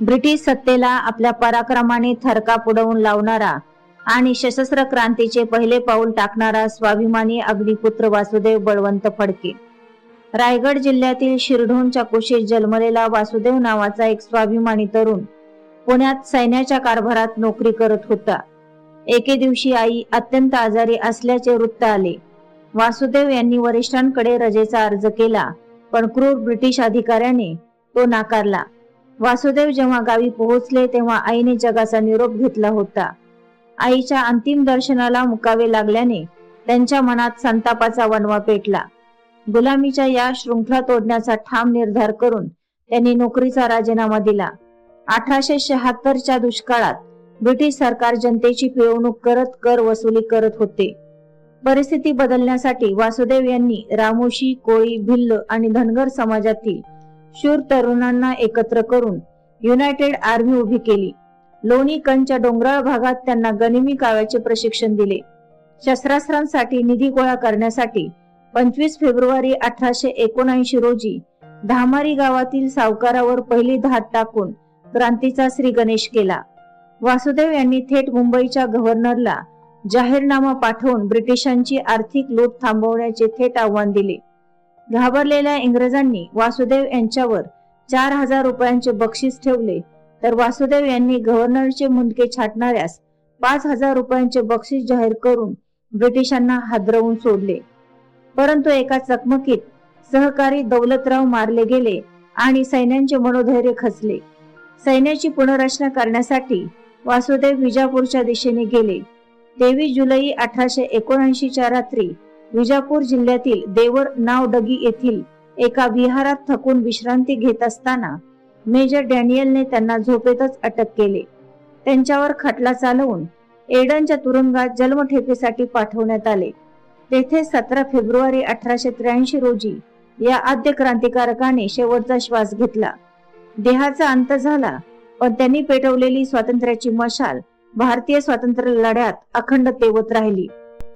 British सत्तेला आपल्या पराक्रमाने थरकाप उडवून लावणारा आणि सशस्त्र क्रांतीचे पहिले पाऊल टाकणारा स्वाभिमानी अग्निपुत्र वासुदेव बळवंत फडके. रायगड जिल्ह्यातील शिरढोणच्या कुशीत जन्मलेला वासुदेव नावाचा एक स्वाभिमानी तरुण पुण्यात सैन्याच्या कारभारात नोकरी करत होता. एके दिवशी आई अत्यंत आजारी असल्याचे वृत्त आले. वासुदेव यांनी वरिष्ठांकडे रजेचा अर्ज केला, पण क्रूर ब्रिटिश अधिकाऱ्याने तो नाकारला. वासुदेव जेव्हा गावी पोहोचले तेव्हा आईने जगाचा निरोप घेतला होता. आईच्या अंतिम दर्शनाला मुकावे लागल्याने त्यांच्या मनात संतापाचा वणवा पेटला. गुलामीच्या या शृंखला तोडण्याचा ठाम निर्धार करून त्यांनी नोकरीचा राजीनामा दिला. 1876च्या दुष्काळात ब्रिटिश सरकार जनतेची पिळवणूक करत कर वसुली करत होते. परिस्थिती बदलण्यासाठी वासुदेव यांनी रामोशी, कोळी, भिल्ल आणि धनगर समाजातील शूर तरुणांना एकत्र करून युनायटेड आर्मी उभी केली. लोणी कंच्या डोंगराळ भागात त्यांना गनिमी काव्याचे प्रशिक्षण दिले. शस्त्रास्त्रांसाठी निधी गोळा करण्यासाठी 25 फेब्रुवारी 1879 रोजी धामारी गावातील सावकारावर पहिली धाड टाकून क्रांतीचा श्री गणेश केला. वासुदेव यांनी थेट मुंबईच्या गव्हर्नरला जाहीरनामा पाठवून ब्रिटिशांची आर्थिक लूट थांबवण्याचे थेट आव्हान दिले. घाबरलेल्या इंग्रजांनी वासुदेव यांच्यावर 4000 रुपयांचे बक्षीस ठेवले, तर वासुदेव यांनी गव्हर्नरचे मुंडके छाटणाऱ्यास 5000 रुपयांचे बक्षीस जाहीर करून ब्रिटिशांना हादरवून सोडले. परंतु एका चकमकीत सहकारी दौलतराव मारले गेले आणि सैन्याचे मनोधैर्य खचले. सैन्याची पुनर्रचना करण्यासाठी वासुदेव विजापूरच्या दिशेने गेले. 23 जुलै 1879च्या रात्री विजापूर जिल्ह्यातील देवर नावडगी येथील एका विहारात थकून विश्रांती घेत असताना मेजर डॅनियलने त्यांना झोपेतच अटक केले. त्यांच्यावर खटला चालवून एडनच्या तुरुंगात जन्मठेपेसाठी पाठवण्यात आले. तेथे 17 फेब्रुवारी 1883 रोजी या आद्य क्रांतिकारकाने शेवटचा श्वास घेतला. देहाचा अंत झाला, पण त्यांनी पेटवलेली स्वातंत्र्याची मशाल भारतीय स्वातंत्र्य लढ्यात अखंड तेवत राहिली.